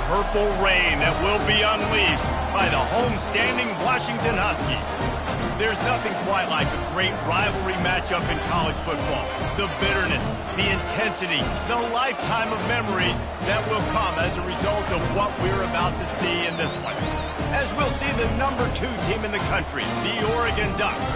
purple rain that will be unleashed by the home-standing Washington Huskies. There's nothing quite like a great rivalry matchup in college football. The bitterness, the intensity, the lifetime of memories that will come as a result of what we're about to see in this one. As we'll see the #2 team in the country, the Oregon Ducks,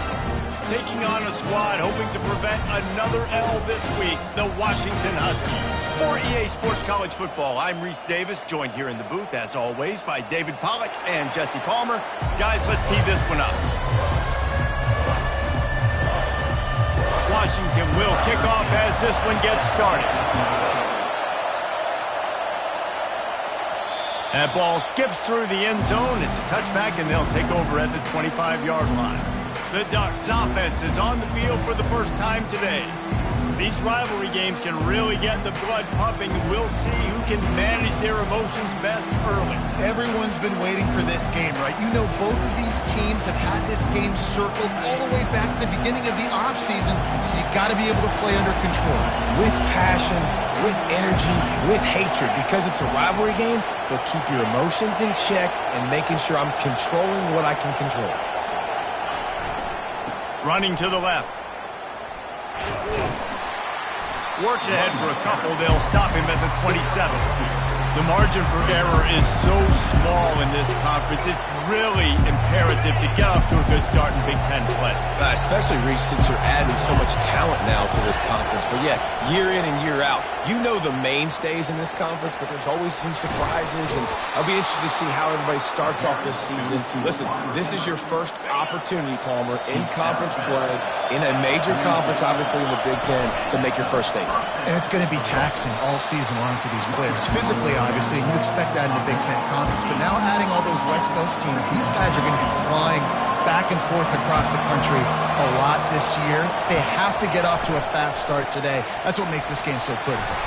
taking on a squad hoping to prevent another L this week, the Washington Huskies. For EA Sports College Football, I'm Reese Davis, joined here in the booth, as always, by David Pollack and Jesse Palmer. Guys, let's tee this one up. Washington will kick off as this one gets started. That ball skips through the end zone. It's a touchback, and they'll take over at the 25-yard line. The Ducks offense is on the field for the first time today. These rivalry games can really get the blood pumping. We'll see who can manage their emotions best early. Everyone's been waiting for this game, right? You know, both of these teams have had this game circled all the way back to the beginning of the offseason, so you got to be able to play under control. With passion, with energy, with hatred, because it's a rivalry game, but keep your emotions in check and making sure I'm controlling what I can control. Running to the left. Works ahead for a couple. They'll stop him at the 27. The margin for error is so small in this conference. It's really imperative to get off to a good start in Big Ten play. Especially, Reece, since you're adding so much talent now to this conference. But yeah, year in and year out, you know the mainstays in this conference, but there's always some surprises, and I'll be interested to see how everybody starts off this season. Listen, this is your first opportunity, Palmer, in conference play, in a major conference, obviously in the Big Ten, to make your first statement. And it's going to be taxing all season long for these players. Physically, obviously, you expect that in the Big Ten Conference. But now adding all those West Coast teams, these guys are going to be flying back and forth across the country a lot this year. They have to get off to a fast start today. That's what makes this game so critical.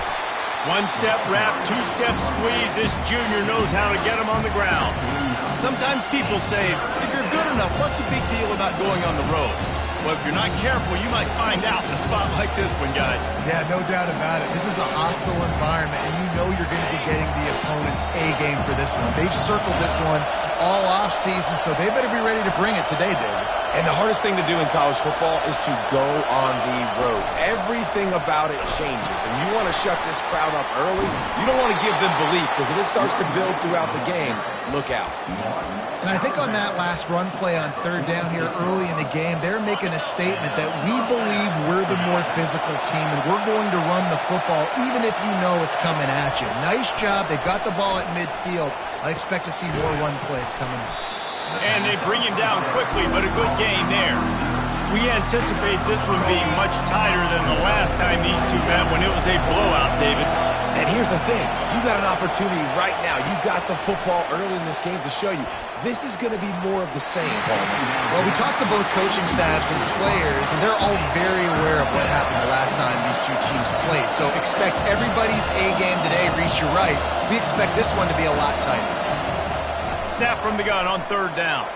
One-step wrap, two-step squeeze. This junior knows how to get him on the ground. Sometimes people say, if you're good enough, what's the big deal about going on the road? Well, if you're not careful, you might find out in a spot like this one, guys. Yeah, no doubt about it. This is a hostile environment, and you know you're going to be getting the opponent's A-game for this one. They've circled this one all off-season, so they better be ready to bring it today, David. And the hardest thing to do in college football is to go on the road. Everything about it changes, and you want to shut this crowd up early. You don't want to give them belief, because if it starts to build throughout the game, look out. And I think on that last run play on third down here early in the game, they're making a statement that we believe we're the more physical team, and we're going to run the football even if you know it's coming at you. Nice job. They got the ball at midfield. I expect to see more run plays coming up. And they bring him down quickly, but a good gain there. We anticipate this one being much tighter than the last time these two met when it was a blowout, David. And here's the thing. You got an opportunity right now. You got the football early in this game to show you. This is going to be more of the same, Palmer. Well, we talked to both coaching staffs and players, and they're all very aware of what happened the last time these two teams played. So expect everybody's A-game today. Reese, you're right. We expect this one to be a lot tighter. Snap from the gun on third down.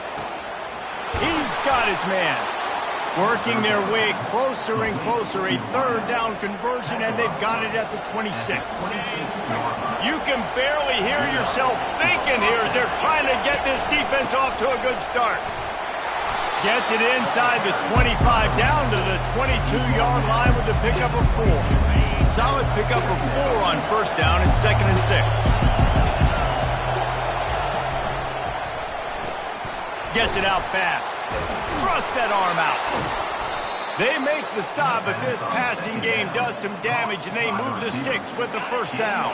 He's got his man. Working their way closer and closer. A third down conversion, and they've got it at the 26. You can barely hear yourself thinking here as they're trying to get this defense off to a good start. Gets it inside the 25, down to the 22-yard line with the pickup of 4. Solid pickup of 4 on first down and 2nd and 6. Gets it out fast. Thrust that arm out. They make the stop, but this passing game does some damage, and they move the sticks with the first down.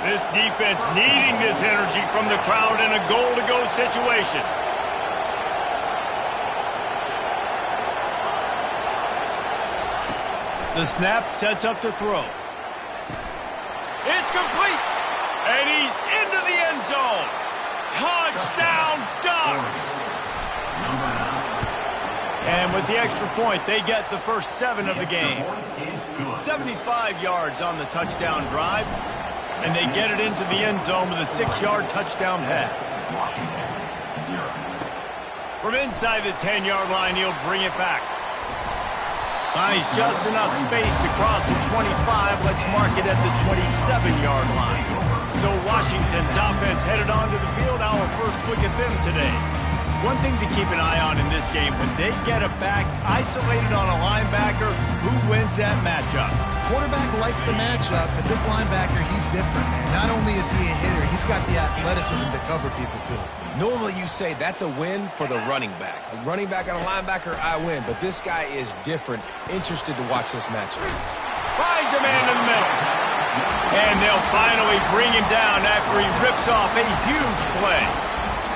This defense needing this energy from the crowd in a goal-to-go situation. The snap sets up to throw. It's complete, and he's into the end zone. Touchdown, Ducks! And with the extra point, they get the first 7 of the game. 75 yards on the touchdown drive, and they get it into the end zone with a 6-yard touchdown pass. From inside the 10-yard line, he'll bring it back. Finds just enough space to cross the 25. Let's mark it at the 27-yard line. So So Washington's offense headed onto the field. Our first look at them today. One thing to keep an eye on in this game, when they get it back isolated on a linebacker, who wins that matchup? Quarterback likes the matchup, but this linebacker, he's different, man. Not only is he a hitter, he's got the athleticism to cover people, too. Normally you say that's a win for the running back. A running back and a linebacker, I win. But this guy is different. Interested to watch this matchup. Finds a man in the middle. And they'll finally bring him down after he rips off a huge play.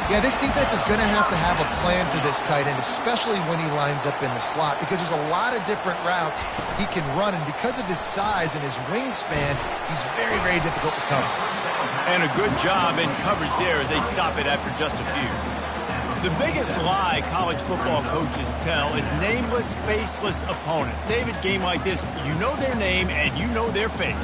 Yeah, this defense is going to have a plan for this tight end, especially when he lines up in the slot, because there's a lot of different routes he can run, and because of his size and his wingspan, he's very, very difficult to cover. And a good job in coverage there as they stop it after just a few. The biggest lie college football coaches tell is nameless, faceless opponents. David, game like this, you know their name and you know their face.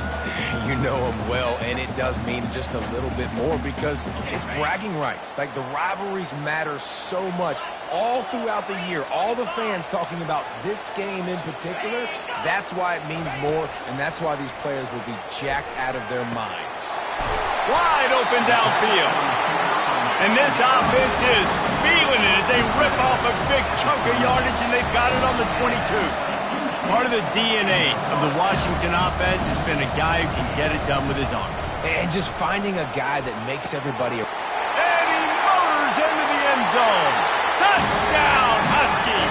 You know them well, and it does mean just a little bit more because it's bragging rights. Like, the rivalries matter so much all throughout the year. All the fans talking about this game in particular, that's why it means more, and that's why these players will be jacked out of their minds. Wide open downfield. And this offense is feeling it as they rip off a big chunk of yardage, and they've got it on the 22. Part of the DNA of the Washington offense has been a guy who can get it done with his arm. And just finding a guy that makes everybody... And he motors into the end zone. Touchdown, Husky.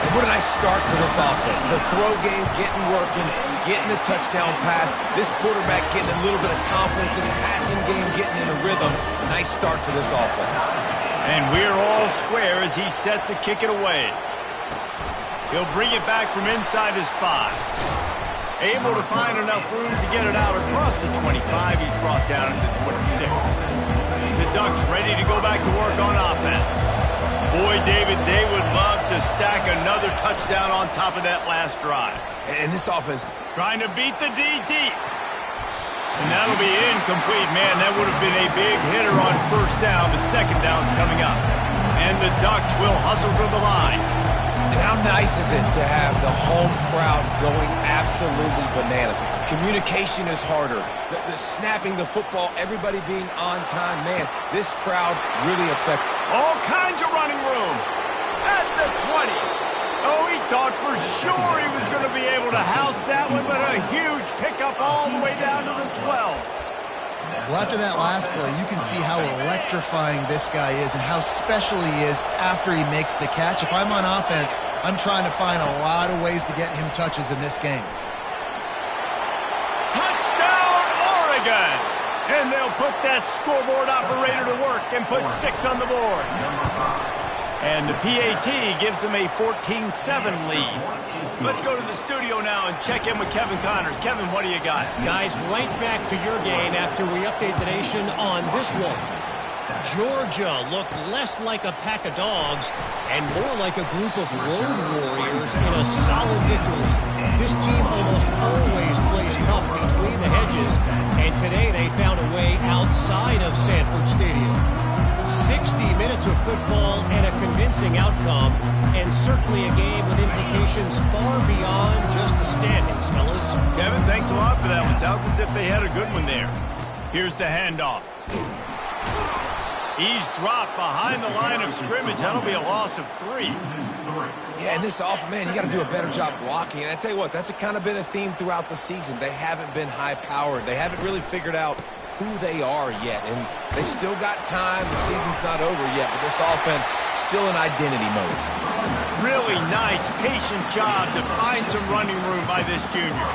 And what a nice start for this offense. The throw game getting working, getting the touchdown pass. This quarterback getting a little bit of confidence. This passing game getting in a rhythm. Nice start for this offense. And we're all square as he's set to kick it away. He'll bring it back from inside his 5. Able to find enough room to get it out across the 25. He's brought down into the 26. The Ducks ready to go back to work on offense. Boy, David, they would love to stack another touchdown on top of that last drive. And this offense... trying to beat the D deep. And that'll be incomplete. Man, that would have been a big hitter on first down, but second down's coming up. And the Ducks will hustle to the line. And how nice is it to have the home crowd going absolutely bananas? Communication is harder. The snapping the football, everybody being on time. Man, this crowd really affected. All kinds of running room at the 20. Oh, he thought for sure he was going to be able to house that one, but a huge pickup all the way down to the 12. Well, after that last play, you can see how electrifying this guy is and how special he is after he makes the catch. If I'm on offense, I'm trying to find a lot of ways to get him touches in this game. Touchdown, Oregon! And they'll put that scoreboard operator to work and put 6 on the board. And the PAT gives them a 14-7 lead. Let's go to the studio now and check in with Kevin Connors. Kevin, what do you got? Guys, right back to your game after we update the nation on this one. Georgia looked less like a pack of dogs and more like a group of road warriors in a solid victory. This team almost always plays tough between the hedges, and today they found a way outside of Sanford Stadium. 60 minutes of football and a convincing outcome, and certainly a game with implications far beyond just the standings, fellas. Kevin, thanks a lot for that one. Sounds as if they had a good one there. Here's the handoff. He's dropped behind the line of scrimmage. That'll be a loss of 3. Yeah, and this offense, man, you got to do a better job blocking. And I tell you what, that's kind of been a theme throughout the season. They haven't been high-powered. They haven't really figured out who they are yet, and they still got time. The season's not over yet, but this offense still in identity mode. Really nice, patient job to find some running room by this junior.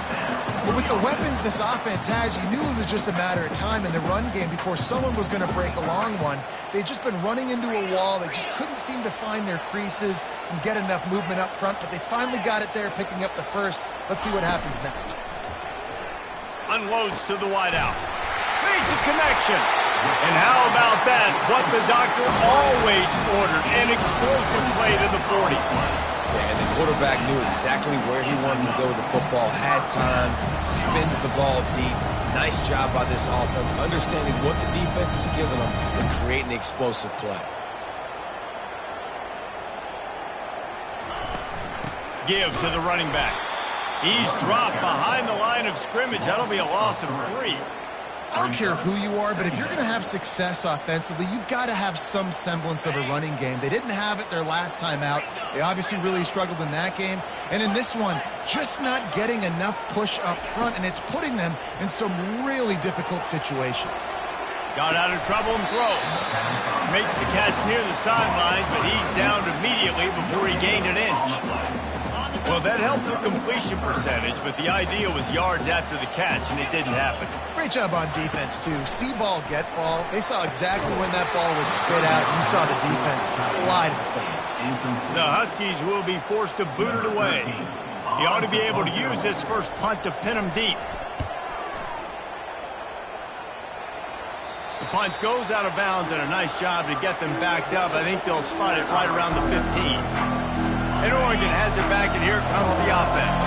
But with the weapons this offense has, you knew it was just a matter of time in the run game before someone was going to break a long one. They'd just been running into a wall. They just couldn't seem to find their creases and get enough movement up front, but they finally got it there, picking up the first. Let's see what happens next. Unloads to the wideout. Makes a connection. And how about that? What the doctor always ordered, an explosive play to the 40. Yeah, and the quarterback knew exactly where he wanted to go with the football, had time, spins the ball deep. Nice job by this offense, understanding what the defense is giving them and creating the explosive play. Give to the running back. He's dropped behind the line of scrimmage. That'll be a loss of 3. I don't care who you are, but if you're going to have success offensively, you've got to have some semblance of a running game. They didn't have it their last time out. They obviously really struggled in that game. And in this one, just not getting enough push up front, and it's putting them in some really difficult situations. Got out of trouble and throws. Makes the catch near the sideline, but he's down immediately before he gained an inch. Well, that helped the completion percentage, but the idea was yards after the catch, and it didn't happen. Great job on defense, too. See ball, get ball. They saw exactly when that ball was spit out. You saw the defense fly to the field. The Huskies will be forced to boot it away. He ought to be able to use this first punt to pin him deep. The punt goes out of bounds, and a nice job to get them backed up. I think they'll spot it right around the 15. And Oregon has it back, and here comes the offense.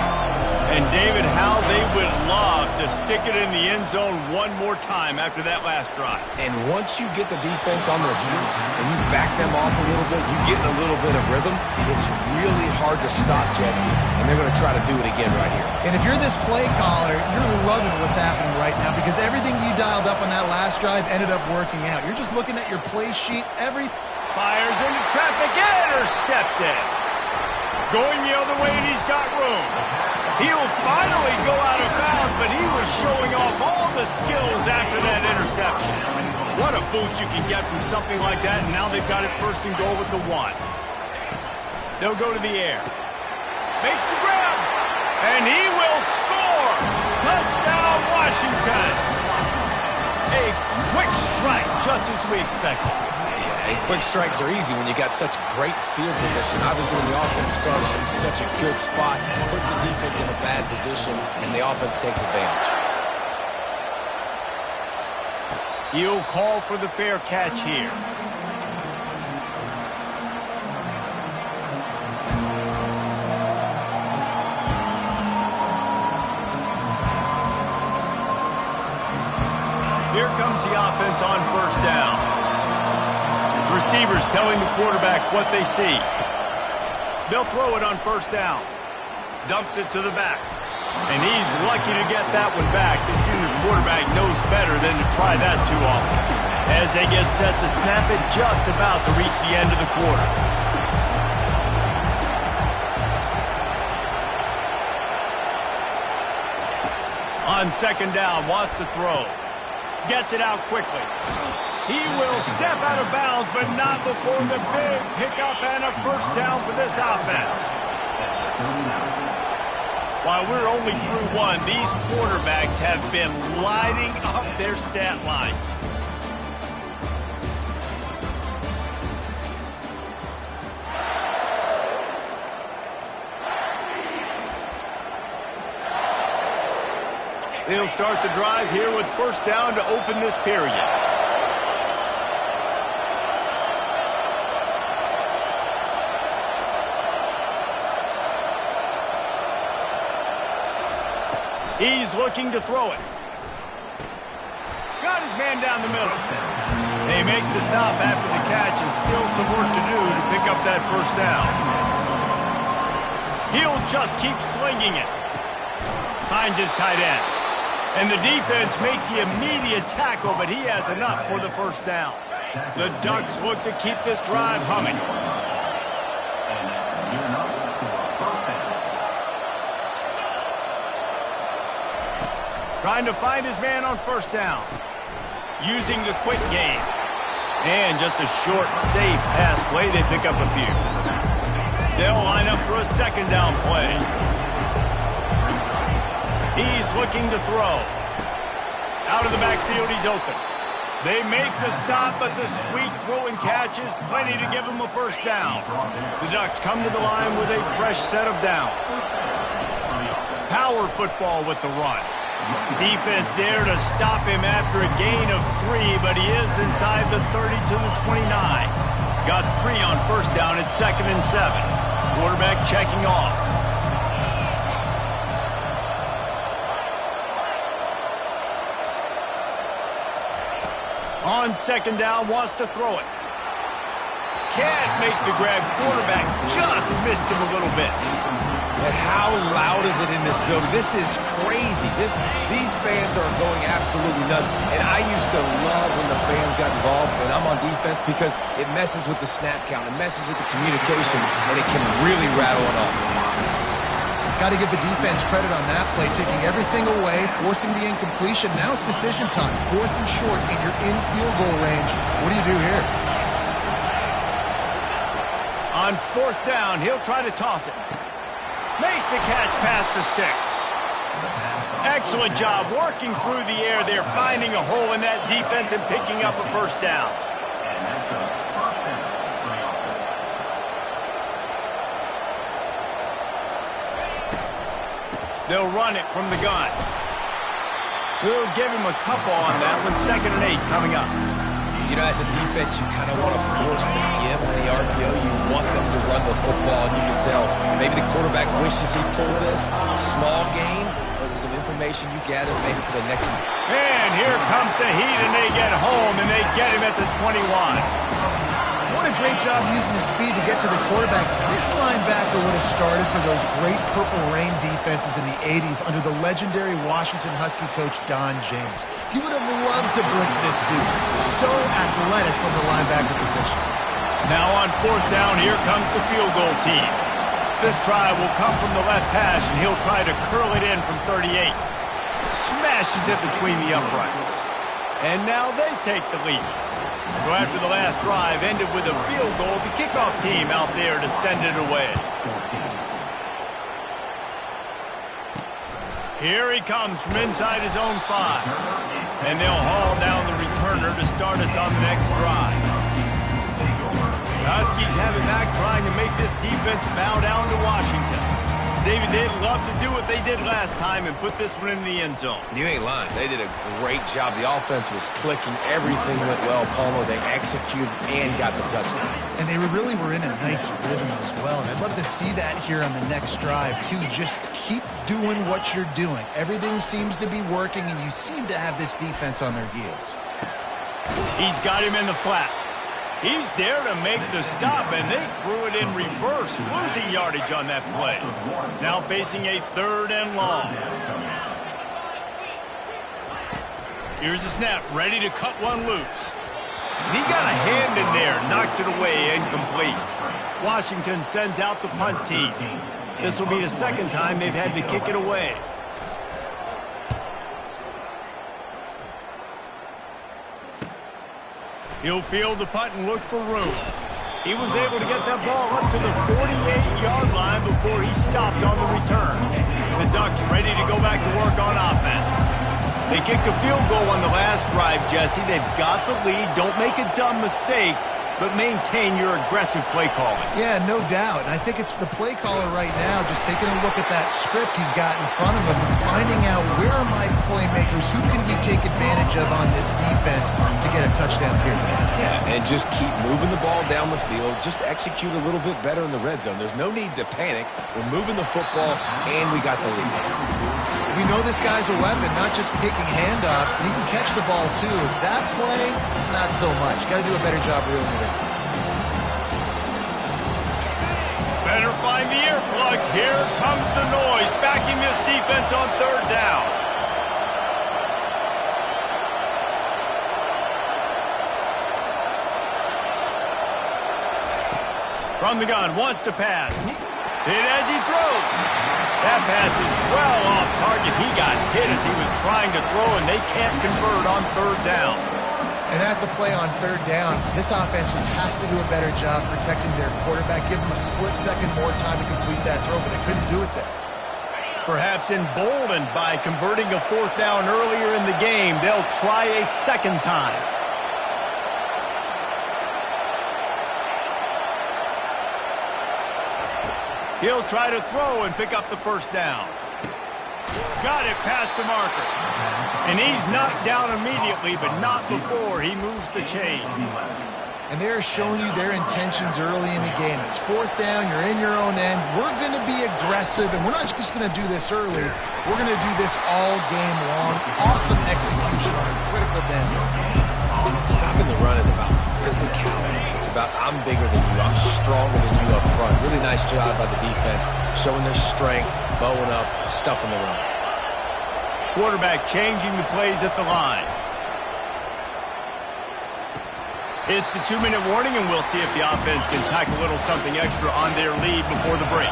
And David, how they would love to stick it in the end zone one more time after that last drive. And once you get the defense on their heels and you back them off a little bit, you get in a little bit of rhythm, it's really hard to stop, Jesse. And they're going to try to do it again right here. And if you're this play caller, you're loving what's happening right now because everything you dialed up on that last drive ended up working out. You're just looking at your play sheet. Fires into traffic, intercepted. Going the other way, and he's got room. He'll finally go out of bounds, but he was showing off all the skills after that interception. What a boost you can get from something like that, and now they've got it first and goal with the 1. They'll go to the air. Makes the grab, and he will score. Touchdown, Washington. A quick strike, just as we expected. And quick strikes are easy when you got such great field position. Obviously, when the offense starts in such a good spot, it puts the defense in a bad position, and the offense takes advantage. He'll call for the fair catch here. Here comes the offense on first down. Receivers telling the quarterback what they see. They'll throw it on first down. Dumps it to the back. And he's lucky to get that one back. This junior quarterback knows better than to try that too often. As they get set to snap it, just about to reach the end of the quarter. On second down, wants to throw. Gets it out quickly. He will step out of bounds, but not before the big pickup and a first down for this offense. While we're only through 1, these quarterbacks have been lighting up their stat lines. They'll start the drive here with first down to open this period. He's looking to throw it. Got his man down the middle. They make the stop after the catch and still some work to do to pick up that first down. He'll just keep slinging it. Finds his tight end. And the defense makes the immediate tackle, but he has enough for the first down. The Ducks look to keep this drive humming. Trying to find his man on first down. Using the quick game. And just a short, safe pass play. They pick up a few. They'll line up for a second down play. He's looking to throw. Out of the backfield, he's open. They make the stop, but the sweet throw and catch is plenty to give him a first down. The Ducks come to the line with a fresh set of downs. Power football with the run. Defense there to stop him after a gain of 3, but he is inside the 30 to the 29. Got 3 on first down at 2nd and 7. Quarterback checking off. On second down, wants to throw it. Can't make the grab. Quarterback just missed him a little bit. And how loud is it in this building? This is crazy. These fans are going absolutely nuts. And I used to love when the fans got involved, and I'm on defense, because it messes with the snap count. It messes with the communication, and it can really rattle an offense. Got to give the defense credit on that play, taking everything away, forcing the incompletion. Now it's decision time. 4th and short, and you're in field goal range. What do you do here? On 4th down, he'll try to toss it. Makes the catch past the sticks. Excellent job working through the air there, finding a hole in that defense and picking up a 1st down. They'll run it from the gun. We'll give him a couple on that one. 2nd and 8 coming up. You know, as a defense, you kind of want to force the give and the RPO. You want them to run the football, and you can tell maybe the quarterback wishes he pulled this. Small gain, but some information you gather maybe for the next one. And here comes the heat, and they get home, and they get him at the 21. What a great job using his speed to get to the quarterback. This linebacker would have started for those great Purple Rain defenses in the 80s under the legendary Washington Husky coach Don James. He would have loved to blitz this dude. So athletic from the linebacker position. Now on 4th down, here comes the field goal team. This try will come from the left hash, and he'll try to curl it in from 38. Smashes it between the uprights. And now they take the lead. So after the last drive ended with a field goal, the kickoff team out there to send it away. Here he comes from inside his own 5. And they'll haul down the returner to start us on the next drive. The Huskies have it back, trying to make this defense bow down to Washington. David, they'd love to do what they did last time and put this one in the end zone. You ain't lying. They did a great job. The offense was clicking. Everything went well, Palmer. They executed and got the touchdown. And they really were in a nice rhythm as well. And I'd love to see that here on the next drive, too. Just keep doing what you're doing. Everything seems to be working, and you seem to have this defense on their heels. He's got him in the flat. He's there to make the stop, and they threw it in reverse, losing yardage on that play. Now facing a 3rd and long. Here's the snap, ready to cut one loose. And he got a hand in there, knocks it away, incomplete. Washington sends out the punt team. This will be the 2nd time they've had to kick it away. He'll field the punt and look for room. He was able to get that ball up to the 48-yard line before he stopped on the return. The Ducks ready to go back to work on offense. They kicked a field goal on the last drive, Jesse. They've got the lead. Don't make a dumb mistake, but maintain your aggressive play calling. Yeah, no doubt. And I think it's the play caller right now just taking a look at that script he's got in front of him and finding out where are my playmakers, who can we take advantage of on this defense to get a touchdown here. Yeah, and just keep moving the ball down the field. Just execute a little bit better in the red zone. There's no need to panic. We're moving the football, and we got the lead. We know this guy's a weapon, not just taking handoffs, but he can catch the ball too. That play, not so much. Got to do a better job reeling it in. Better find the earplugs. Here comes the noise, backing this defense on 3rd down. From the gun, wants to pass. Hit as he throws. That pass is well off target. He got hit as he was trying to throw, and they can't convert on 3rd down. And that's a play on 3rd down. This offense just has to do a better job protecting their quarterback. Give them a split second more time to complete that throw, but they couldn't do it there. Perhaps emboldened by converting a 4th down earlier in the game, they'll try a 2nd time. He'll try to throw and pick up the 1st down. Got it past the marker. And he's knocked down immediately, but not before he moves the chains. And they're showing you their intentions early in the game. It's 4th down, you're in your own end. We're going to be aggressive, and we're not just going to do this early. We're going to do this all game long. Awesome execution on a critical down. Stop Stopping the run is about physicality. It's about I'm bigger than you, I'm stronger than you up front. Really nice job by the defense, showing their strength, bowing up, stuffing the run. Quarterback changing the plays at the line. It's the 2-minute warning, and we'll see if the offense can tack a little something extra on their lead before the break.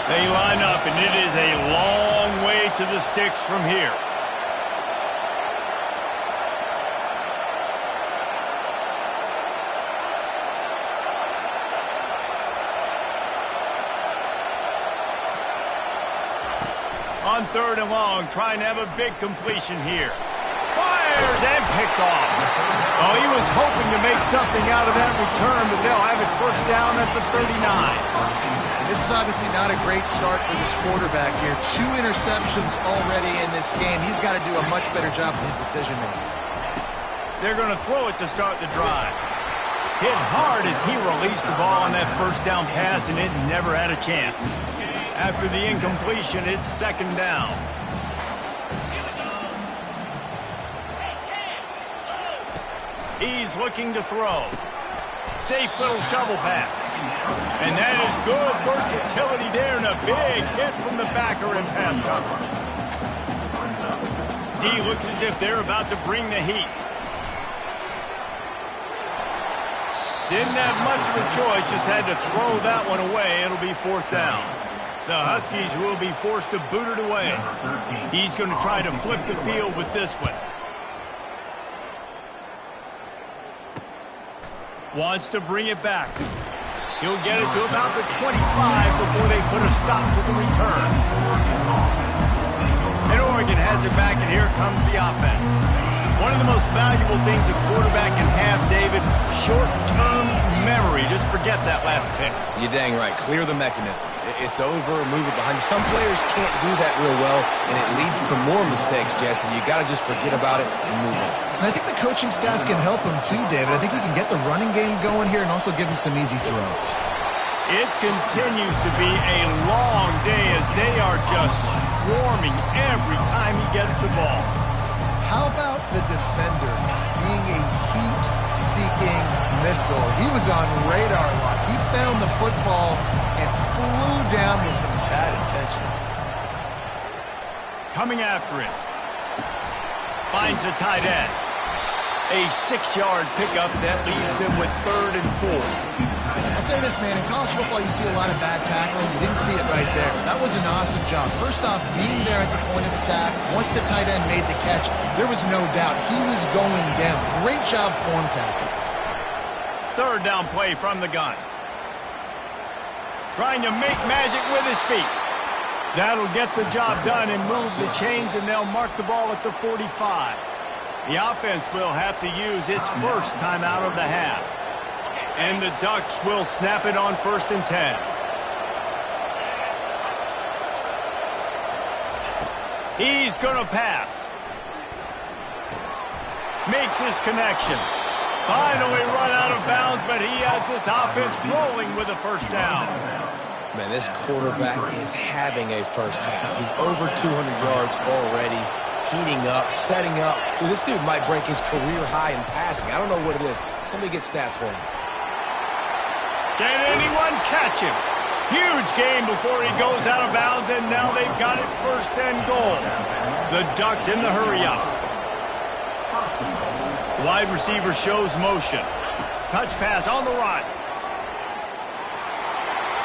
They line up, and it is a long way to the sticks from here. On 3rd and long, trying to have a big completion here. Fires and picked off. Oh, he was hoping to make something out of that return, but they'll have it first down at the 39. This is obviously not a great start for this quarterback here. 2 interceptions already in this game. He's got to do a much better job with his decision-making. They're going to throw it to start the drive. Hit hard as he released the ball on that first down pass, and it never had a chance. After the incompletion, it's 2nd down. He's looking to throw. Safe little shovel pass. And that is good versatility there, and a big hit from the backer in pass coverage. D looks as if they're about to bring the heat. Didn't have much of a choice, just had to throw that one away. It'll be 4th down. The Huskies will be forced to boot it away. He's going to try to flip the field with this one. Wants to bring it back. He'll get it to about the 25 before they put a stop to the return. And Oregon has it back, and here comes the offense. One of the most valuable things a quarterback can have, David, short-term memory. Just forget that last pick. You're dang right. Clear the mechanism. It's over, move it behind you. Some players can't do that real well, and it leads to more mistakes, Jesse. You got to just forget about it and move on. And I think the coaching staff can help him too, David. I think you can get the running game going here and also give him some easy throws. It continues to be a long day as they are just swarming every time he gets the ball. How about the defender being a heat-seeking missile? He was on radar lock. He found the football and flew down with some bad intentions. Coming after him. Finds the tight end. A 6-yard pickup that leaves them with 3rd and 4. I'll say this, man. In college football, you see a lot of bad tackling. You didn't see it right there. That was an awesome job. First off, being there at the point of attack. Once the tight end made the catch, there was no doubt he was going down. Great job form tackling. 3rd down play from the gun. Trying to make magic with his feet. That'll get the job done and move the chains, and they'll mark the ball at the 45. The offense will have to use its first timeout of the half. And the Ducks will snap it on 1st and 10. He's going to pass. Makes his connection. Finally run out of bounds, but he has this offense rolling with a 1st down. Man, this quarterback is having a first half. He's over 200 yards already, heating up, setting up. Dude, this dude might break his career high in passing. I don't know what it is. Somebody get stats for him. Can anyone catch him? Huge game before he goes out of bounds, and now they've got it 1st and goal. The Ducks in the hurry-up. Wide receiver shows motion. Touch pass on the run.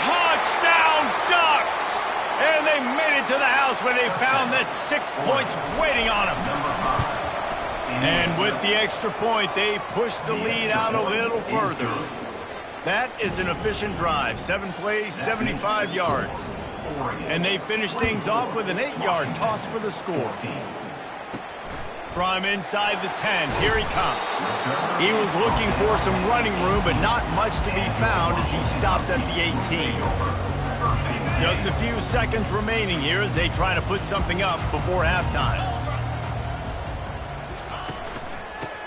Touchdown, Ducks! And they made it to the house when they found that 6 points waiting on them. And with the extra point, they pushed the lead out a little further. That is an efficient drive. 7 plays, 75 yards. And they finish things off with an 8-yard toss for the score. From inside the 10, here he comes. He was looking for some running room, but not much to be found as he stopped at the 18. Just a few seconds remaining here as they try to put something up before halftime.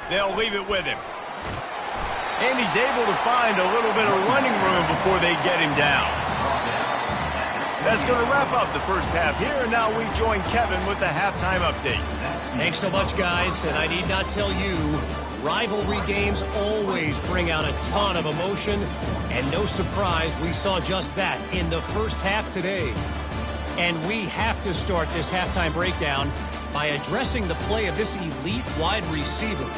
They'll leave it with him. And he's able to find a little bit of running room before they get him down. That's going to wrap up the first half here, and now we join Kevin with the halftime update. Thanks so much, guys, and I need not tell you, Rivalry games always bring out a ton of emotion, and no surprise we saw just that in the first half today. And we have to start this halftime breakdown by addressing the play of this elite wide receiver.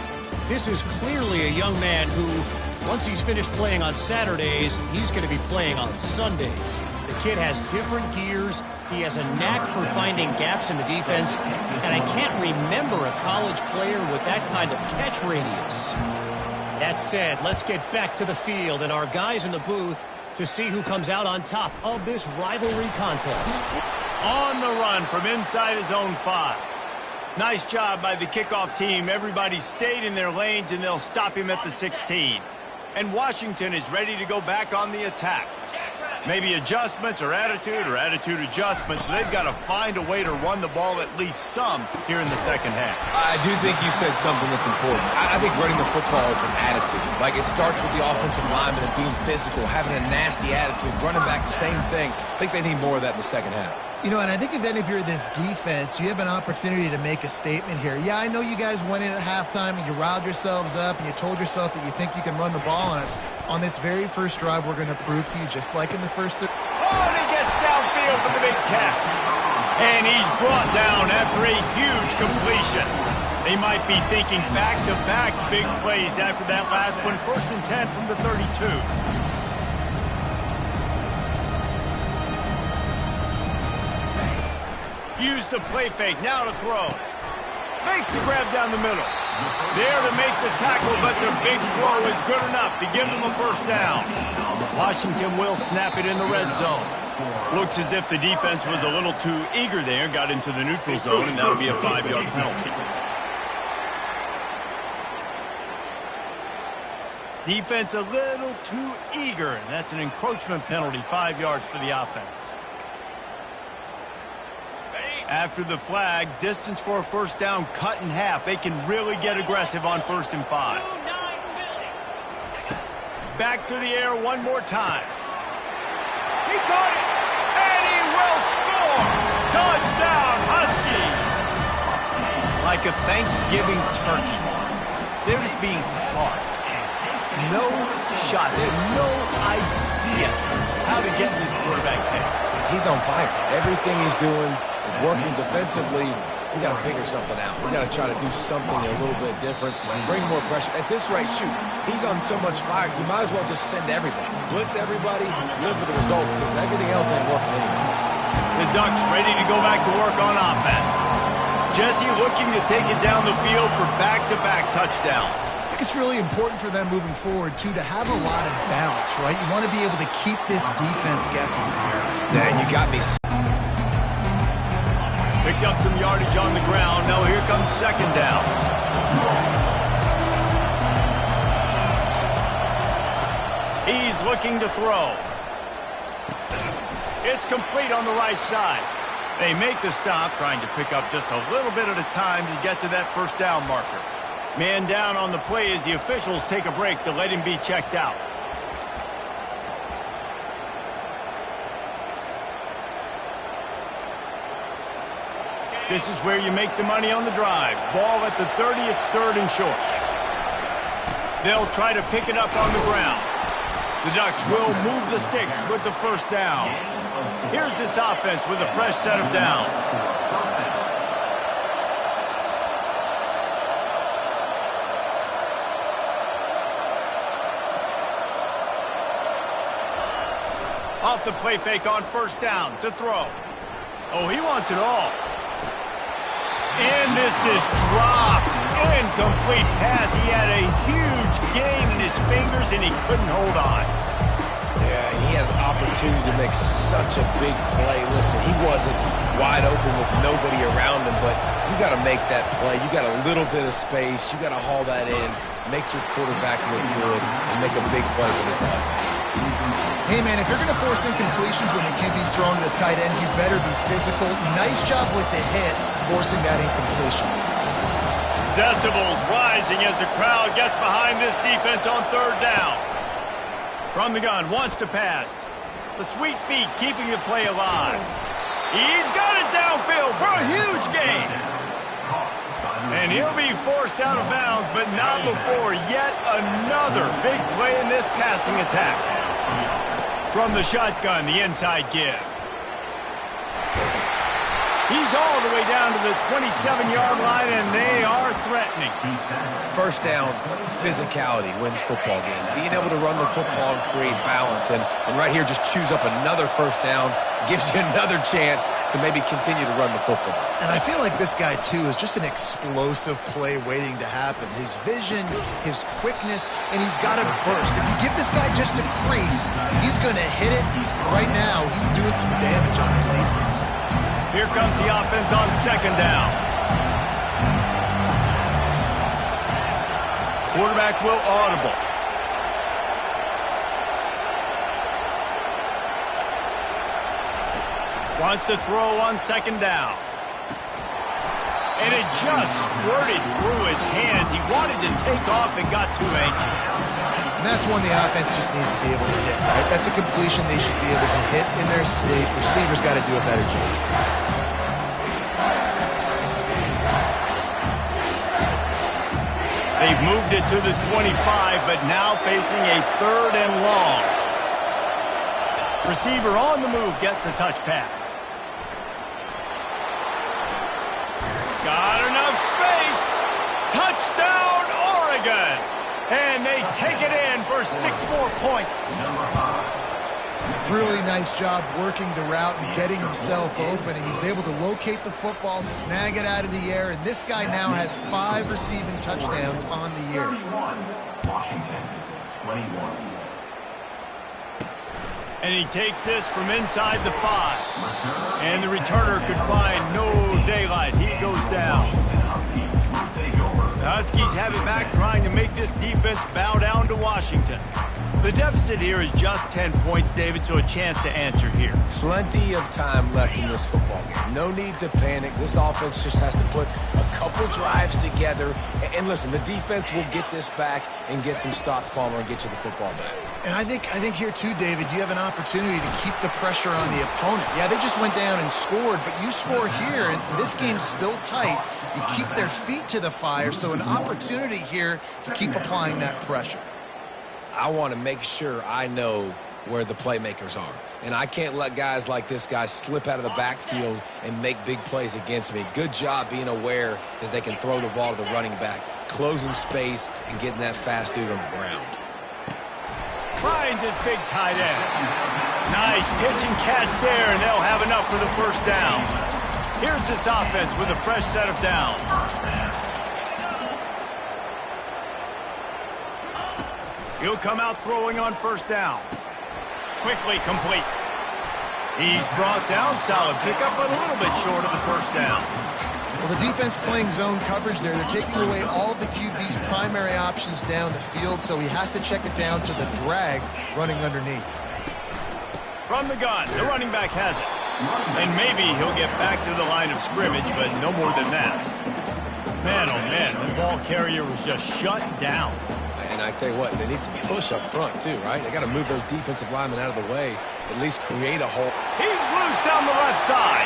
This is clearly a young man who, once he's finished playing on Saturdays, he's going to be playing on Sundays. The kid has different gears. He has a knack for finding gaps in the defense, and I can't remember a college player with that kind of catch radius. That said, let's get back to the field and our guys in the booth to see who comes out on top of this rivalry contest. On the run from inside his own 5. Nice job by the kickoff team. Everybody stayed in their lanes, and they'll stop him at the 16. And Washington is ready to go back on the attack. Maybe adjustments or attitude adjustments, but they've got to find a way to run the ball at least some here in the second half. I do think you said something that's important. I think running the football is an attitude. Like, it starts with the offensive lineman and being physical, having a nasty attitude. Running back, same thing. I think they need more of that in the second half. You know, and I think if you're this defense, you have an opportunity to make a statement here. Yeah, I know you guys went in at halftime and you riled yourselves up and you told yourself that you think you can run the ball on us. On this very first drive, we're going to prove to you, just like in the first... Oh, and he gets downfield for the big catch. And he's brought down after a huge completion. They might be thinking back-to-back big plays after that last one. 1st and 10 from the 32. Use the play fake, now to throw. Makes the grab down the middle. There to make the tackle, but their big throw is good enough to give them a first down. Washington will snap it in the red zone. Looks as if the defense was a little too eager there, got into the neutral zone, and that'll be a 5-yard penalty. Defense a little too eager, and that's an encroachment penalty, 5 yards for the offense. After the flag, distance for a first down cut in half. They can really get aggressive on 1st and 5. Back to the air one more time. He caught it, and he will score. Touchdown, Huskies. Like a Thanksgiving turkey. They're just being caught. No shot. They have no idea how to get in this quarterback's head. He's on fire. Everything he's doing is working defensively. We got to figure something out. We got to try to do something a little bit different, bring more pressure. At this rate, shoot, he's on so much fire, you might as well just send everybody. Blitz everybody, live with the results, because everything else ain't working anyways. The Ducks ready to go back to work on offense. Jesse looking to take it down the field for back-to-back touchdowns. I think it's really important for them moving forward, too, to have a lot of balance, right? You want to be able to keep this defense guessing. Man, you got me. Picked up some yardage on the ground. Now here comes second down. He's looking to throw. It's complete on the right side. They make the stop, trying to pick up just a little bit at a time to get to that first down marker. Man down on the play as the officials take a break to let him be checked out. This is where you make the money on the drives. Ball at the 30, it's 3rd and short. They'll try to pick it up on the ground. The Ducks will move the sticks with the first down. Here's this offense with a fresh set of downs. Off the play fake on first down to throw. Oh, he wants it all. And this is dropped. Incomplete pass. He had a huge gain in his fingers, and he couldn't hold on. Yeah, he had an opportunity to make such a big play. Listen, he wasn't wide open with nobody around him, but you got to make that play. You got a little bit of space. You got to haul that in, make your quarterback look good, and make a big play for this offense. Hey, man, if you're going to force incompletions when the QB's thrown to the tight end, you better be physical. Nice job with the hit, forcing that incompletion. Decibels rising as the crowd gets behind this defense on 3rd down. From the gun, wants to pass. The sweet feet keeping the play alive. He's got it downfield for a huge gain. And he'll be forced out of bounds, but not before yet another big play in this passing attack. From the shotgun, the inside give. He's all the way down to the 27-yard line, and they are threatening. First down, physicality wins football games. Being able to run the football and create balance. And right here, just choose up another first down, gives you another chance to maybe continue to run the football. And I feel like this guy, too, is just an explosive play waiting to happen. His vision, his quickness, and he's got a burst. If you give this guy just a crease, he's going to hit it. Right now, he's doing some damage on this defense. Here comes the offense on second down. Quarterback will audible. Wants to throw on second down. And it just squirted through his hands. He wanted to take off and got too anxious. And that's one the offense just needs to be able to hit, right? That's a completion they should be able to hit in their state. Receivers got to do a better job. They've moved it to the 25, but now facing a third and long. Receiver on the move gets the touch pass. Got enough space. Touchdown, Oregon. And they take it in for 6 more points. Really nice job working the route and getting himself open. And he was able to locate the football, snag it out of the air. And this guy now has 5 receiving touchdowns on the year. Washington, 21. And he takes this from inside the 5. And the returner could find no daylight. He goes down. The Huskies have it back, trying to make this defense bow down to Washington. The deficit here is just 10 points, David, so a chance to answer here. Plenty of time left in this football game. No need to panic. This offense just has to put a couple drives together. And listen, the defense will get this back and get some stops, Palmer, and get you the football back. And I think here, too, David, you have an opportunity to keep the pressure on the opponent. Yeah, they just went down and scored, but you score here, and this game's still tight. You keep their feet to the fire, so an opportunity here to keep applying that pressure. I want to make sure I know where the playmakers are. And I can't let guys like this guy slip out of the backfield and make big plays against me. Good job being aware that they can throw the ball to the running back, closing space, and getting that fast dude on the ground. Finds his big tight end. Nice pitch and catch there, and they'll have enough for the first down. Here's this offense with a fresh set of downs. He'll come out throwing on first down. Quickly complete. He's brought down. Solid pickup, but a little bit short of the first down. Well, the defense playing zone coverage there. They're taking away all of the QB's primary options down the field, so he has to check it down to the drag running underneath. From the gun, the running back has it. And maybe he'll get back to the line of scrimmage, but no more than that. Man, oh man, the ball carrier was just shut down. And I tell you what, they need some push up front too, right? They got to move those defensive linemen out of the way, at least create a hole. He's loose down the left side.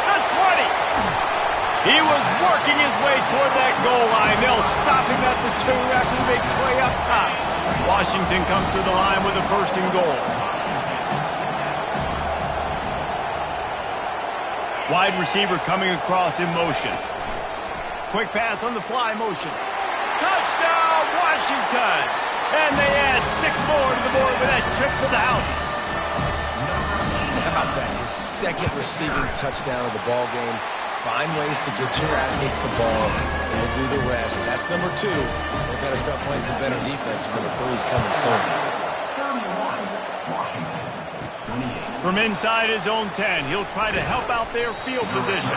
The 20. He was working his way toward that goal line. They'll stop him at the 2 after the big play up top. Washington comes to the line with a first and goal. Wide receiver coming across in motion. Quick pass on the fly motion. Touchdown, Washington! And they add 6 more to the board with that trip to the house. How about that? His second receiving touchdown of the ball game. Find ways to get your athletes the ball, and he'll do the rest. That's number 2. They better start playing some better defense. Number 3 is coming soon. From inside his own 10, he'll try to help out their field position.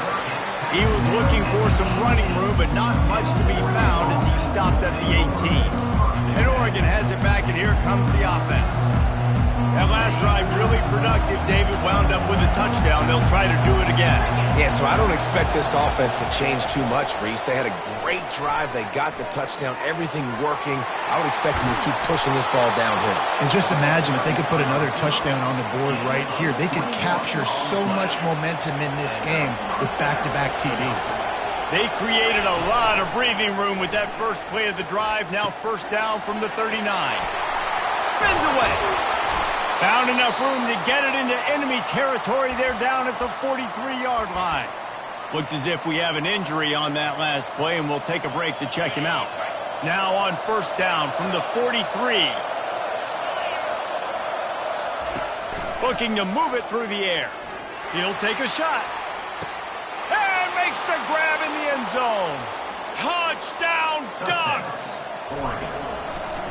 He was looking for some running room, but not much to be found as he stopped at the 18. And Oregon has it back, and here comes the offense. That last drive really productive. David wound up with a touchdown. They'll try to do it again. Yeah, so I don't expect this offense to change too much, Reese. They had a great drive. They got the touchdown, everything working. I would expect them to keep pushing this ball downhill. And just imagine if they could put another touchdown on the board right here. They could capture so much momentum in this game with back-to-back TDs. They created a lot of breathing room with that first play of the drive. Now first down from the 39. Spins away. Found enough room to get it into enemy territory. They're down at the 43-yard line. Looks as if we have an injury on that last play, and we'll take a break to check him out. Now on first down from the 43. Looking to move it through the air. He'll take a shot. And makes the grab in the end zone. Touchdown, Ducks!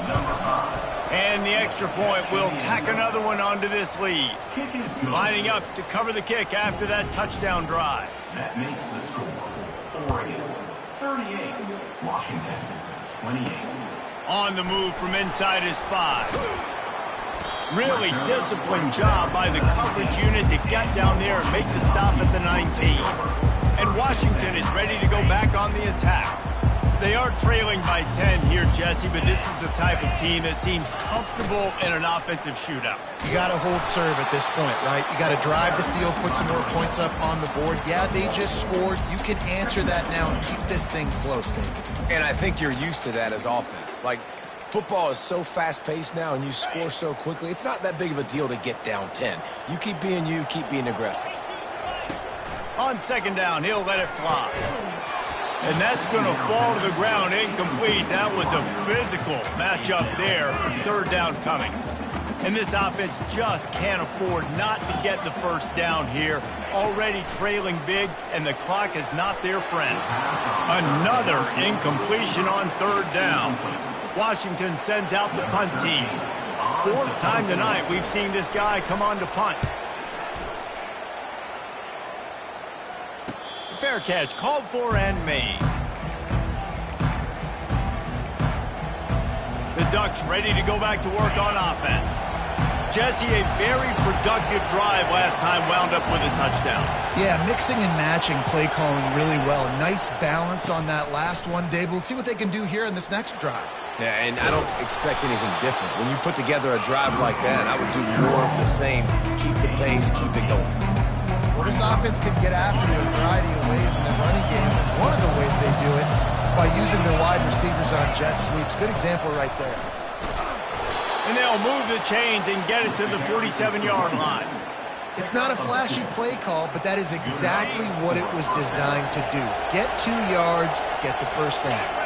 Number 5. And the extra point will tack another one onto this lead. Lining up to cover the kick after that touchdown drive. That makes the score Oregon 38, Washington 28. On the move from inside his 5. Really disciplined job by the coverage unit to get down there and make the stop at the 19. And Washington is ready to go back on the attack. They are trailing by 10 here, Jesse, but this is the type of team that seems comfortable in an offensive shootout. You got to hold serve at this point, right? You got to drive the field, put some more points up on the board. Yeah, they just scored. You can answer that now and keep this thing close, Dave. And I think you're used to that as offense. Like, football is so fast-paced now and you score so quickly, it's not that big of a deal to get down 10. You keep being you, keep being aggressive. On second down, he'll let it fly. And that's going to fall to the ground incomplete. That was a physical matchup there. Third down coming. And this offense just can't afford not to get the first down here. Already trailing big, and the clock is not their friend. Another incompletion on third down. Washington sends out the punt team. Fourth time tonight we've seen this guy come on to punt. Fair catch called for and made. The Ducks ready to go back to work on offense. Jesse, a very productive drive last time, wound up with a touchdown. Yeah, mixing and matching play calling really well. Nice balance on that last one, Dave. Let's see what they can do here in this next drive. Yeah, and I don't expect anything different. When you put together a drive like that, I would do more of the same. Keep the pace, keep it going. Well, this offense can get after you a variety of ways in the running game. And one of the ways they do it is by using their wide receivers on jet sweeps. Good example right there. And they'll move the chains and get it to the 47-yard line. It's not a flashy play call, but that is exactly what it was designed to do. Get 2 yards, get the first down.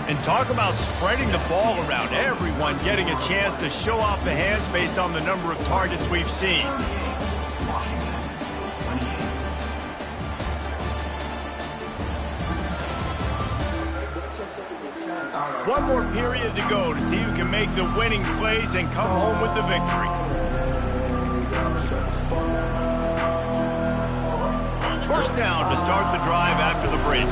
And talk about spreading the ball around. Everyone getting a chance to show off the hands based on the number of targets we've seen. One more period to go to see who can make the winning plays and come home with the victory. First down to start the drive after the break.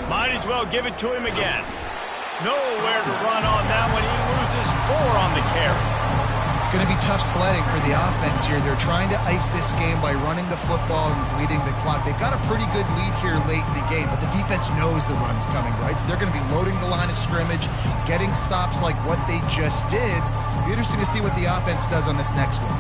Might as well give it to him again. Nowhere to run on that one. He loses 4 on the carry. It's going to be tough sledding for the offense here. They're trying to ice this game by running the football and bleeding the clock. They've got a pretty good lead here late in the game, but the defense knows the run's coming, right? So they're going to be loading the line of scrimmage, getting stops like what they just did. It'll be interesting to see what the offense does on this next one.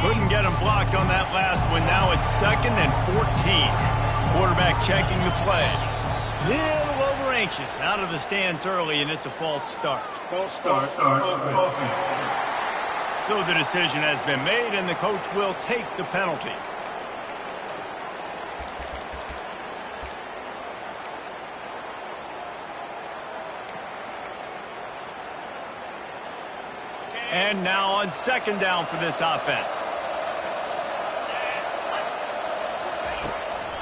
Couldn't get him blocked on that last one. Now it's 2nd and 14. Quarterback checking the play. Little over anxious. Out of the stands early, and it's a false start. False start. So the decision has been made, and the coach will take the penalty. And now on second down for this offense.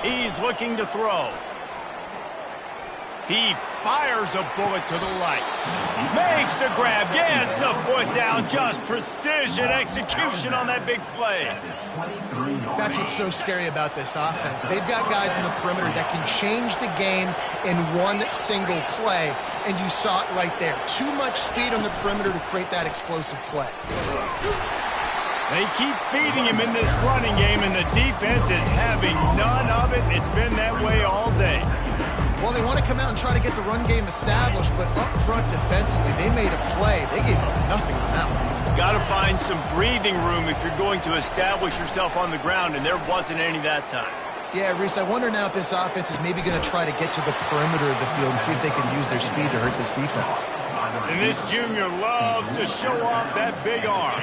He's looking to throw. He fires a bullet to the right. Makes the grab, gets the foot down. Just precision execution on that big play. That's what's so scary about this offense. They've got guys in the perimeter that can change the game in one single play, and you saw it right there. Too much speed on the perimeter to create that explosive play. They keep feeding him in this running game, and the defense is having none of it. It's been that way all day. Well, they want to come out and try to get the run game established, but up front defensively, they made a play. They gave up nothing on that one. Got to find some breathing room if you're going to establish yourself on the ground, and there wasn't any that time. Yeah, Reese, I wonder now if this offense is maybe going to try to get to the perimeter of the field and see if they can use their speed to hurt this defense. And this junior loves to show off that big arm.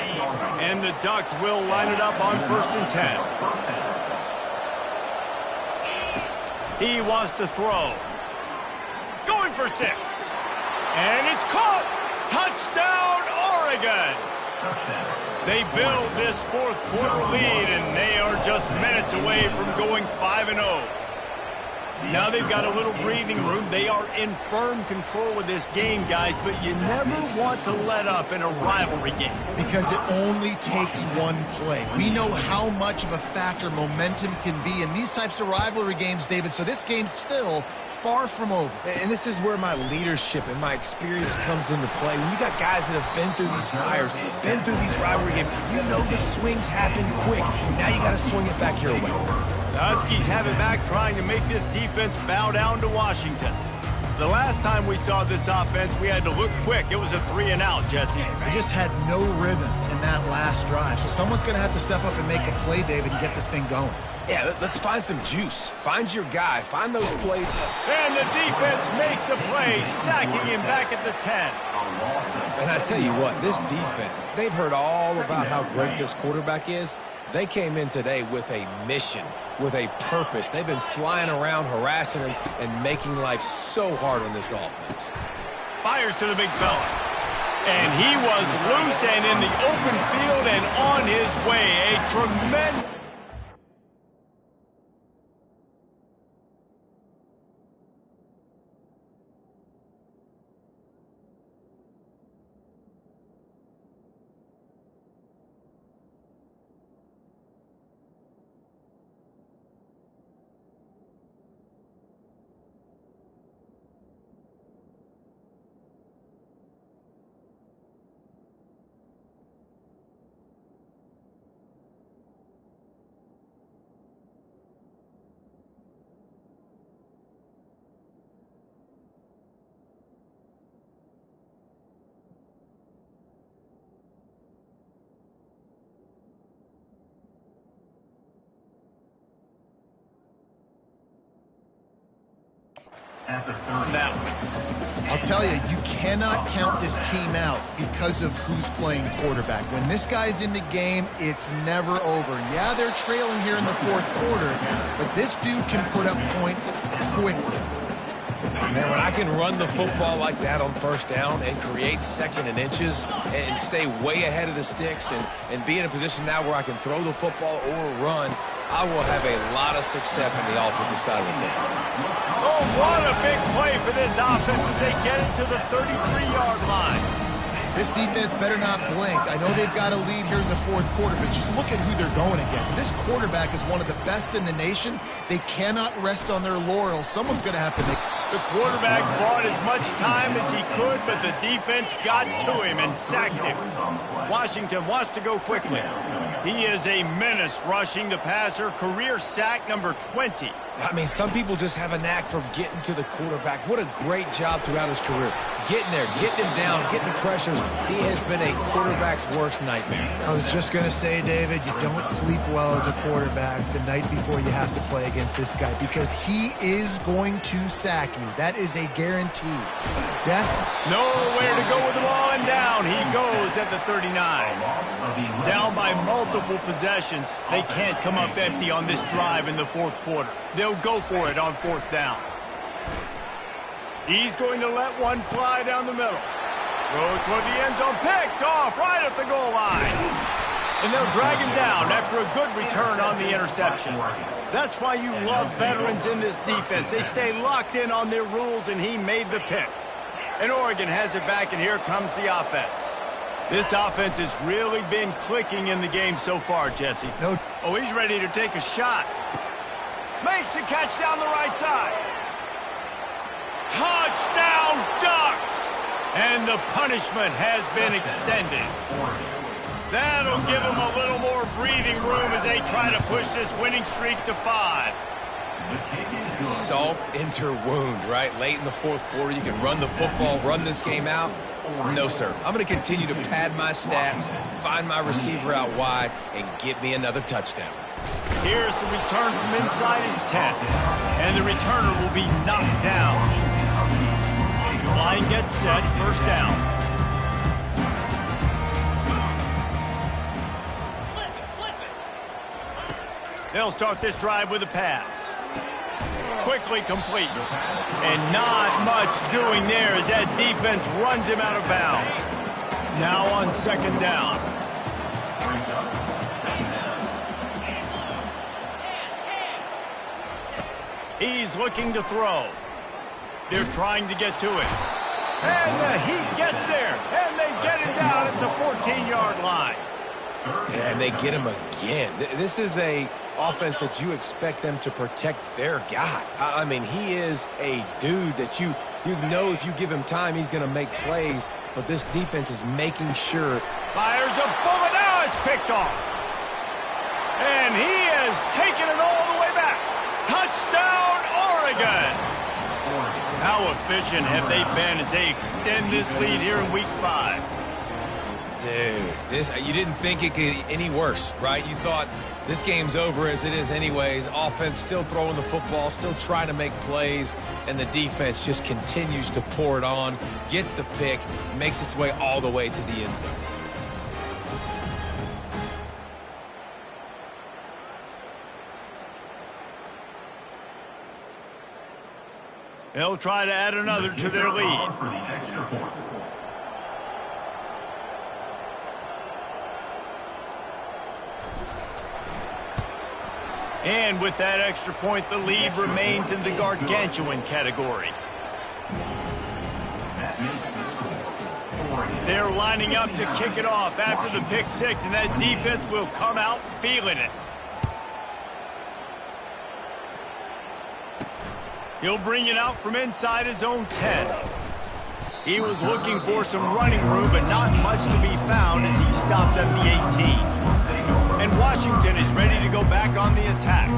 And the Ducks will line it up on 1st and 10. He wants to throw. Going for 6. And it's caught. Touchdown, Oregon. They build this fourth quarter lead, and they are just minutes away from going 5-0. Now they've got a little breathing room. They are in firm control of this game, guys, but you never want to let up in a rivalry game. Because it only takes one play. We know how much of a factor momentum can be in these types of rivalry games, David, so this game's still far from over. And this is where my leadership and my experience comes into play. When you got guys that have been through these fires, been through these rivalry games, you know the swings happen quick. Now you got to swing it back your way. The Huskies have it back, trying to make this defense bow down to Washington. The last time we saw this offense, we had to look quick. It was a 3-and-out, Jesse. They just had no rhythm in that last drive. So someone's going to have to step up and make a play, David, and get this thing going. Yeah, let's find some juice. Find your guy. Find those plays. And the defense makes a play, sacking him back at the 10. And I tell you what, this defense, they've heard all about how great this quarterback is. They came in today with a mission, with a purpose. They've been flying around, harassing him, and making life so hard on this offense. Fires to the big fella. And he was loose and in the open field and on his way. A tremendous... Now, I'll tell you, you cannot count this team out because of who's playing quarterback. When this guy's in the game, it's never over. Yeah, they're trailing here in the fourth quarter, but this dude can put up points quickly. Man, when I can run the football like that on first down and create 2nd and inches and stay way ahead of the sticks and be in a position now where I can throw the football or run, I will have a lot of success on the offensive side of the football. oh, what a big play for this offense as they get it to the 33-yard line. This defense better not blink. I know they've got a lead here in the fourth quarter, but just look at who they're going against. This quarterback is one of the best in the nation. They cannot rest on their laurels. Someone's going to have to make... The quarterback bought as much time as he could, but the defense got to him and sacked him. Washington wants to go quickly. He is a menace rushing the passer. Career sack number 20. I mean, some people just have a knack for getting to the quarterback. What a great job throughout his career. Getting there, getting him down, getting pressures. He has been a quarterback's worst nightmare. I was just going to say, David, you don't sleep well as a quarterback the night before you have to play against this guy because he is going to sack you. That is a guarantee. Death. Nowhere to go with the ball, and down he goes at the 39. Down by multiple possessions. They can't come up empty on this drive in the fourth quarter. They'll go for it on 4th down. He's going to let one fly down the middle. Throw toward the end zone, picked off right at the goal line. And they'll drag him down after a good return on the interception. That's why you love veterans in this defense. They stay locked in on their rules, and he made the pick. And Oregon has it back, and here comes the offense. This offense has really been clicking in the game so far, Jesse. Oh, he's ready to take a shot. Makes the catch down the right side. Touchdown, Ducks! And the punishment has been extended. That'll give them a little more breathing room as they try to push this winning streak to 5. Salt into wound, right? Late in the fourth quarter, you can run the football, run this game out. No, sir. I'm going to continue to pad my stats, find my receiver out wide, and get me another touchdown. Here's the return from inside his 10. And the returner will be knocked down. Line gets set, first down. They'll start this drive with a pass. Quickly complete. And not much doing there as that defense runs him out of bounds. Now on second down. He's looking to throw. They're trying to get to it. And the Heat gets there. And they get him down at the 14-yard line. And they get him again. This is a offense that you expect them to protect their guy. I mean, he is a dude that you know if you give him time, he's going to make plays. But this defense is making sure. Fires a bullet. Now it's picked off. And he has taken it all the way back. Touchdown, Oregon. How efficient have they been as they extend this lead here in Week 5? Dude, you didn't think it could get any worse, right? You thought this game's over as it is anyways. Offense still throwing the football, still trying to make plays, and the defense just continues to pour it on, gets the pick, makes its way all the way to the end zone. They'll try to add another to their lead. And with that extra point, the lead remains in the gargantuan category. They're lining up to kick it off after the pick six, and that defense will come out feeling it. He'll bring it out from inside his own 10. He was looking for some running room, but not much to be found as he stopped at the 18. And Washington is ready to go back on the attack.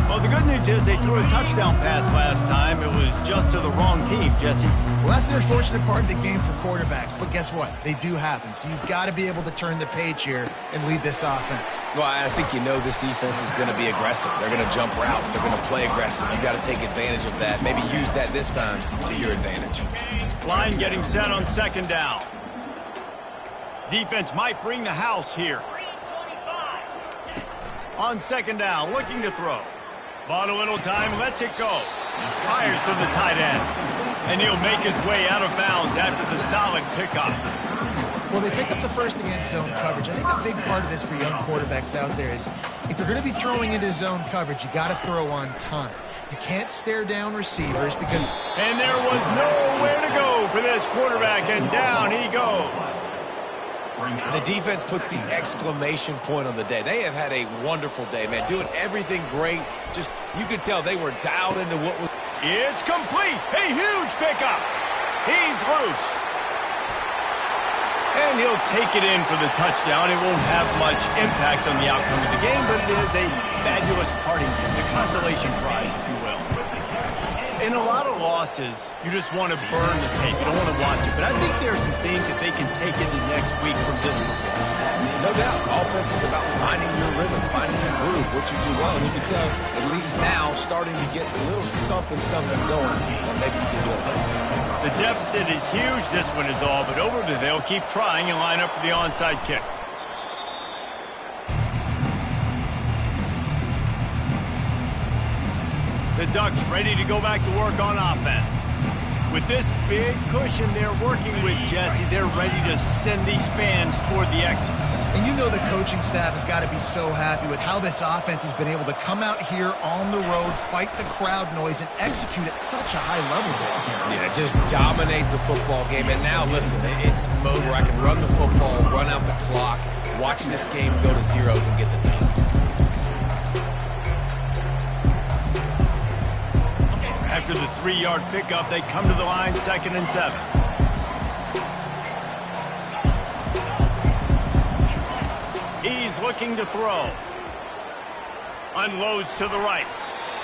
Well, the good news is they threw a touchdown pass last time. It was just to the wrong team, Jesse. Well, that's an unfortunate part of the game for quarterbacks, but guess what? They do happen, so you've got to be able to turn the page here and lead this offense. Well, I think you know this defense is going to be aggressive. They're going to jump routes. They're going to play aggressive. You got to take advantage of that. Maybe use that this time to your advantage. Line getting set on second down. Defense might bring the house here. On second down, looking to throw. Bought a little time, lets it go. Fires to the tight end. And he'll make his way out of bounds after the solid pickup. Well, they pick up the first against zone coverage. I think a big part of this for young quarterbacks out there is if you're going to be throwing into zone coverage, you got to throw on time. You can't stare down receivers because... And there was nowhere to go for this quarterback, and down he goes. The defense puts the exclamation point on the day. They have had a wonderful day, man. Doing everything great. Just, you could tell they were dialed into what was... It's complete. A huge pickup. He's loose. And he'll take it in for the touchdown. It won't have much impact on the outcome of the game, but it is a fabulous parting gift, a consolation prize, if you will. In a lot of losses, you just want to burn the tape. You don't want to watch it. But I think there are some things that they can take into next week from this performance. No doubt. Offense is about finding your rhythm, finding your groove, what you do well. And you can tell, at least now, starting to get a little something going that maybe you can do it. The deficit is huge. This one is all but over. They'll keep trying and line up for the onside kick. The Ducks ready to go back to work on offense. With this big cushion they're working with, Jesse, they're ready to send these fans toward the exits. And you know the coaching staff has got to be so happy with how this offense has been able to come out here on the road, fight the crowd noise, and execute at such a high level there. Yeah, just dominate the football game. And now, listen, it's mode where I can run the football, run out the clock, watch this game go to zeros and get the dub. After the 3-yard pickup, they come to the line, 2nd and 7. He's looking to throw. Unloads to the right.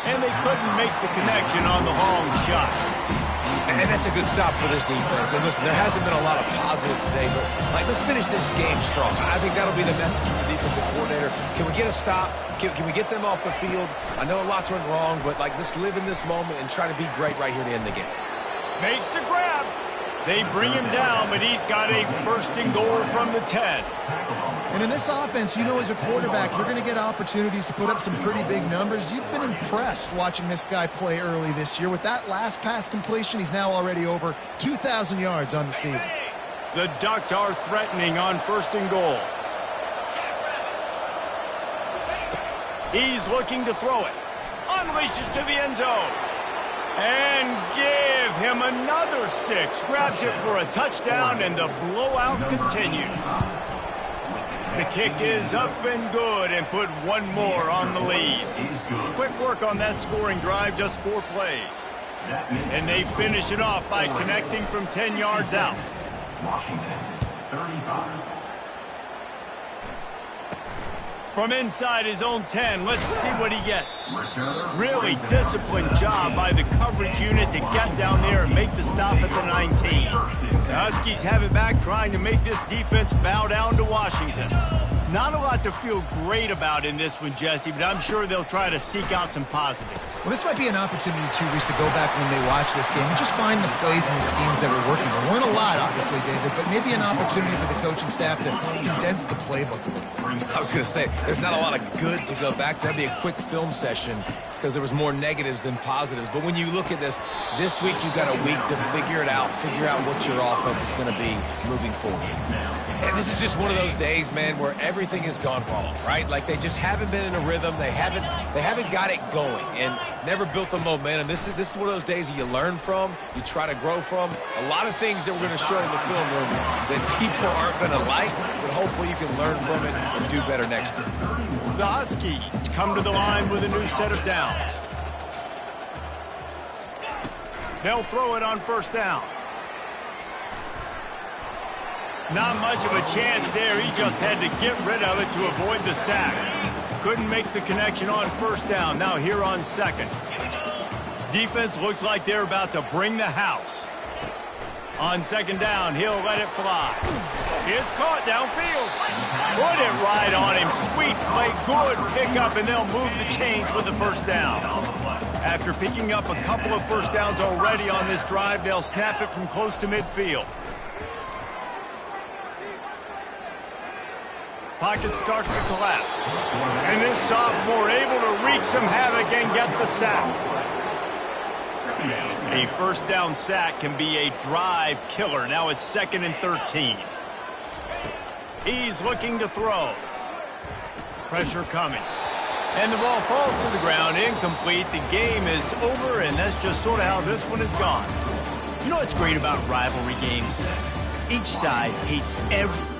And they couldn't make the connection on the long shot. And that's a good stop for this defense. And listen, there hasn't been a lot of positive today, but let's finish this game strong. I think that'll be the message from the defensive coordinator. Can we get a stop? Can we get them off the field? I know lots went wrong, but let's live in this moment and try to be great right here to end the game. Makes the grab. They bring him down, but he's got a 1st and goal from the 10. And in this offense, you know, as a quarterback, you're going to get opportunities to put up some pretty big numbers. You've been impressed watching this guy play early this year. With that last pass completion, he's now already over 2,000 yards on the season. The Ducks are threatening on 1st and goal. He's looking to throw it. Unleashes to the end zone. And give him another 6. Grabs it for a touchdown, and the blowout continues. The kick is up and good, and put one more on the lead. Quick work on that scoring drive, just 4 plays. And they finish it off by connecting from 10 yards out. Washington, 35. From inside his own 10, let's see what he gets. Really disciplined job by the coverage unit to get down there and make the stop at the 19. The Huskies have it back, trying to make this defense bow down to Washington. Not a lot to feel great about in this one, Jesse, but I'm sure they'll try to seek out some positives. Well, this might be an opportunity, too, Reese, to go back when they watch this game and just find the plays and the schemes that were working. There weren't a lot, obviously, David, but maybe an opportunity for the coaching staff to condense the playbook a little. I was going to say, there's not a lot of good to go back to. That'd be a quick film session because there was more negatives than positives. But when you look at this week you've got a week to figure it out, figure out what your offense is going to be moving forward. And this is just one of those days, man, where everything has gone wrong, right? Like they just haven't been in a rhythm. They haven't got it going and never built the momentum. This is one of those days that you learn from, you try to grow from. A lot of things that we're going to show in the film room that people aren't going to like, but hopefully you can learn from it and do better next time. The Huskies come to the line with a new set of downs. They'll throw it on 1st down. Not much of a chance there. He just had to get rid of it to avoid the sack. Couldn't make the connection on 1st down. Now here on 2nd. Defense looks like they're about to bring the house. On 2nd down, he'll let it fly. It's caught downfield. Put it right on him. Sweet play, good pickup, and they'll move the chains with the 1st down. After picking up a couple of 1st downs already on this drive, they'll snap it from close to midfield. Pocket starts to collapse. And this sophomore able to wreak some havoc and get the sack. A 1st down sack can be a drive killer. Now it's 2nd and 13. He's looking to throw. Pressure coming. And the ball falls to the ground, incomplete. The game is over, and that's just sort of how this one is gone. You know what's great about rivalry games? Each side hates every